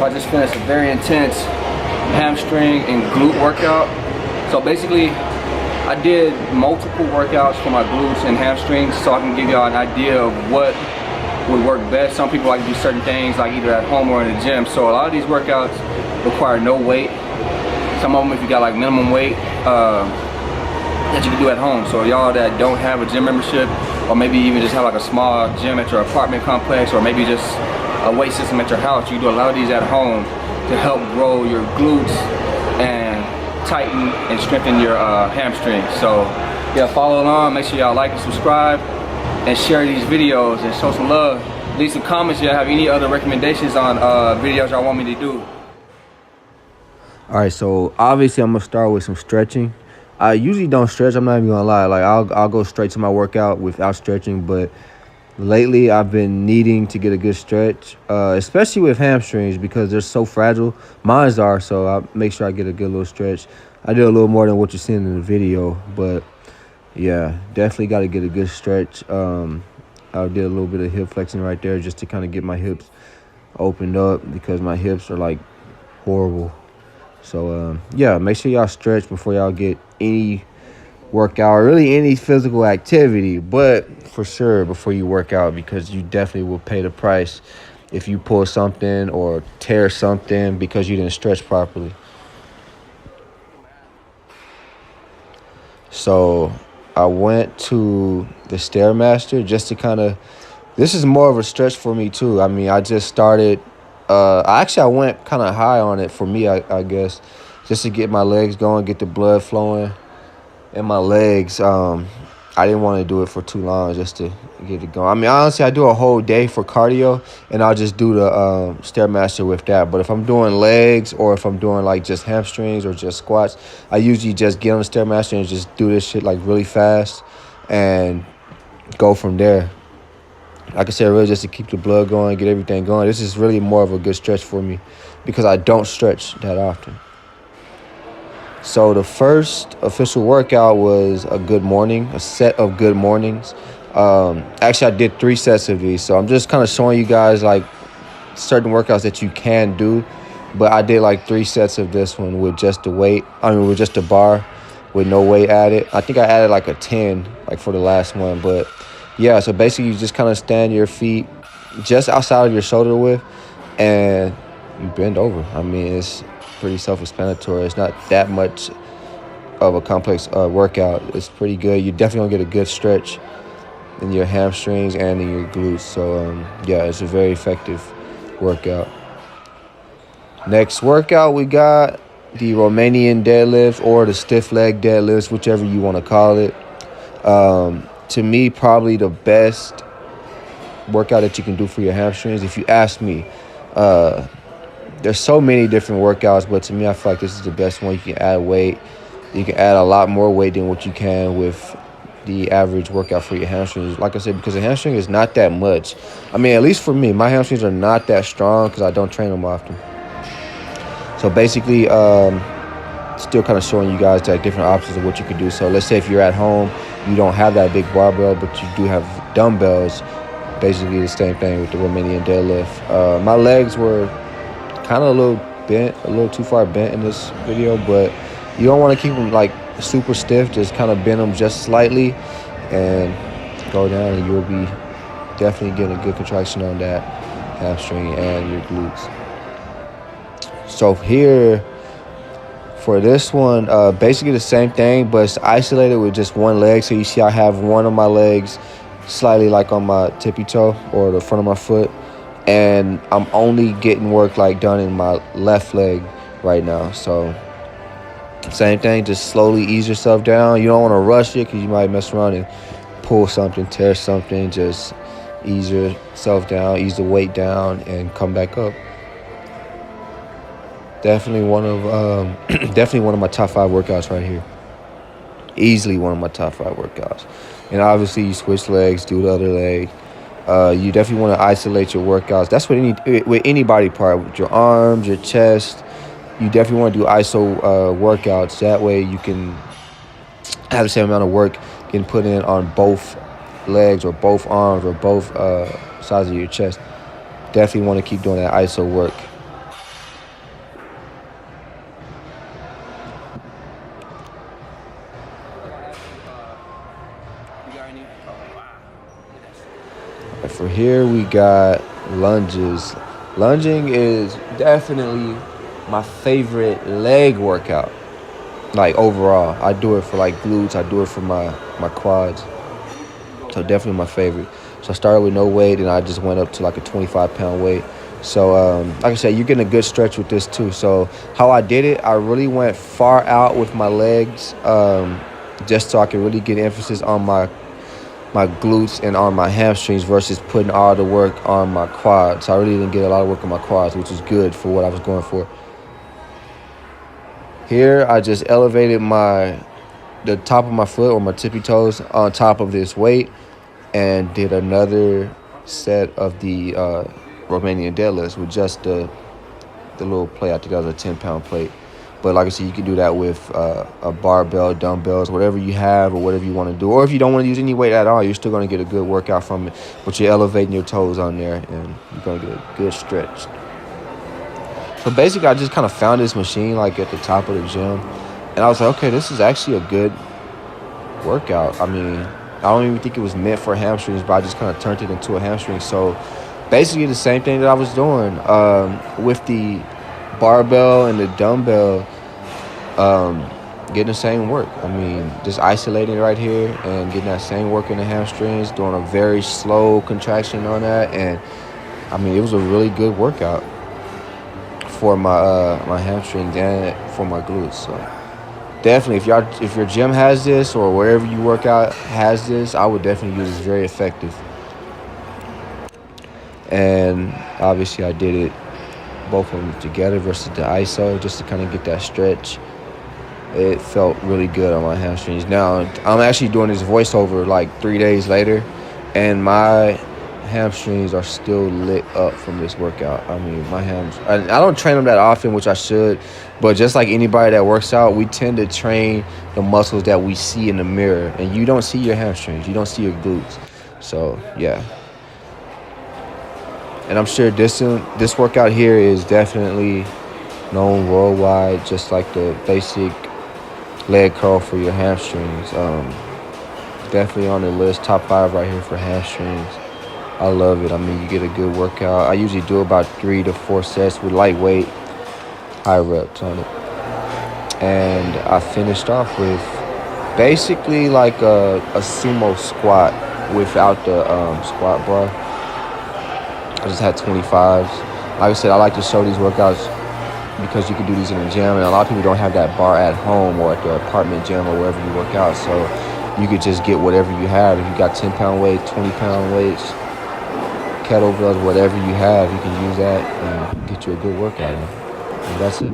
So I just finished a very intense hamstring and glute workout. So basically, I did multiple workouts for my glutes and hamstrings so I can give y'all an idea of what would work best. Some people like to do certain things like either at home or in the gym. So a lot of these workouts require no weight. Some of them, if you got like minimum weight, that you can do at home. So y'all that don't have a gym membership, or maybe even just have like a small gym at your apartment complex, or maybe just a weight system at your house, you can do a lot of these at home to help grow your glutes and tighten and strengthen your hamstrings. So yeah, follow along, make sure y'all like and subscribe and share these videos and show some love. Leave some comments if y'all have any other recommendations on videos y'all want me to do. All right, so obviously I'm gonna start with some stretching. I usually don't stretch, I'm not even gonna lie. Like I'll go straight to my workout without stretching, but lately I've been needing to get a good stretch, especially with hamstrings because they're so fragile. Mine's are, so I make sure I get a good little stretch. I did a little more than what you're seeing in the video, but yeah, definitely got to get a good stretch. I did a little bit of hip flexing right there just to kind of get my hips opened up because my hips are like horrible. So yeah, make sure y'all stretch before y'all get any workout or really any physical activity, but for sure before you work out, because you definitely will pay the price if you pull something or tear something because you didn't stretch properly. So I went to the Stairmaster just to kind of, this is more of a stretch for me too. I mean, I just started, I went kind of high on it for me, I guess, just to get my legs going, get the blood flowing in my legs. I didn't want to do it for too long just to get it going. I mean, honestly, I do a whole day for cardio, and I'll just do the Stairmaster with that. But if I'm doing legs or if I'm doing like just hamstrings or just squats, I usually just get on the Stairmaster and just do this shit like really fast and go from there. Like I said, really just to keep the blood going, get everything going. This is really more of a good stretch for me because I don't stretch that often. So the first official workout was a good morning, a set of good mornings. Actually, I did 3 sets of these. So I'm just kind of showing you guys like certain workouts that you can do. But I did like 3 sets of this one with just the weight. With just a bar with no weight added. I think I added like a 10 like for the last one. But yeah, so basically you just kind of stand your feet just outside of your shoulder width and you bend over. I mean, it's pretty self-explanatory. It's not that much of a complex workout. It's pretty good. You definitely gonna get a good stretch in your hamstrings and in your glutes. So yeah, it's a very effective workout. Next workout, we got the Romanian deadlift or the stiff leg deadlifts, whichever you want to call it. To me, probably the best workout that you can do for your hamstrings, if you ask me. There's so many different workouts, but to me, I feel like this is the best one. You can add weight. You can add a lot more weight than what you can with the average workout for your hamstrings. Like I said, because the hamstring is not that much. I mean, at least for me, my hamstrings are not that strong because I don't train them often. So basically, still kind of showing you guys like different options of what you can do. So let's say if you're at home, you don't have that big barbell, but you do have dumbbells. Basically the same thing with the Romanian deadlift. My legs were kind of a little bent, a little too far bent in this video, but you don't want to keep them like super stiff. Just kind of bend them just slightly and go down, and you'll be definitely getting a good contraction on that hamstring and your glutes. So here for this one, basically the same thing, but it's isolated with just one leg. So you see I have one of my legs slightly like on my tippy toe or the front of my foot, and I'm only getting work like done in my left leg right now. So same thing, just slowly ease yourself down. You don't want to rush it because you might mess around and pull something, tear something. Just ease yourself down, ease the weight down, and come back up. Definitely one of my top 5 workouts right here. Easily one of my top 5 workouts. And obviously you switch legs, do the other leg. You definitely want to isolate your workouts. That's with any body part, with your arms, your chest. You definitely want to do ISO workouts. That way you can have the same amount of work getting put in on both legs or both arms or both sides of your chest. Definitely want to keep doing that ISO work. right here. Oh, wow. Look at that shit. For here, we got lunges. Lunging is definitely my favorite leg workout. Like overall, I do it for like glutes. I do it for my quads. So definitely my favorite. So I started with no weight, and I just went up to like a 25-pound weight. So like I said, you're getting a good stretch with this too. So how I did it, I really went far out with my legs, just so I could really get emphasis on my glutes and on my hamstrings versus putting all the work on my quads. So I really didn't get a lot of work on my quads, which was good for what I was going for. Here, I just elevated the top of my foot or my tippy toes on top of this weight and did another set of the Romanian deadlifts with just the little plate. I think that was a 10-pound plate. But like I said, you can do that with a barbell, dumbbells, whatever you have or whatever you want to do. Or if you don't want to use any weight at all, you're still going to get a good workout from it. But you're elevating your toes on there, and you're going to get a good stretch. So basically, I just kind of found this machine like at the top of the gym. And I was like, okay, this is actually a good workout. I mean, I don't even think it was meant for hamstrings, but I just kind of turned it into a hamstring. So basically the same thing that I was doing with the barbell and the dumbbell, getting the same work. I mean, just isolating right here and getting that same work in the hamstrings, doing a very slow contraction on that. And I mean, it was a really good workout for my hamstrings and for my glutes. So definitely, if your gym has this or wherever you work out has this, I would definitely use it. It's very effective. And obviously, I did it both of them together versus the ISO just to kind of get that stretch. It felt really good on my hamstrings. Now, I'm actually doing this voiceover like 3 days later, and my hamstrings are still lit up from this workout. I mean, my I don't train them that often, which I should, but just like anybody that works out, we tend to train the muscles that we see in the mirror, and you don't see your hamstrings, you don't see your glutes. So yeah, and I'm sure this workout here is definitely known worldwide, just like the basic leg curl for your hamstrings. Definitely on the list, top 5 right here for hamstrings. I love it. I mean, you get a good workout. I usually do about 3 to 4 sets with lightweight, high reps on it. And I finished off with basically like a sumo squat without the squat bar. I just had 25s. Like I said, I like to show these workouts because you can do these in the gym, and a lot of people don't have that bar at home or at their apartment gym or wherever you work out. So you could just get whatever you have. If you got 10-pound weights, 20-pound weights, kettlebells, whatever you have, you can use that and get you a good workout in. And that's it.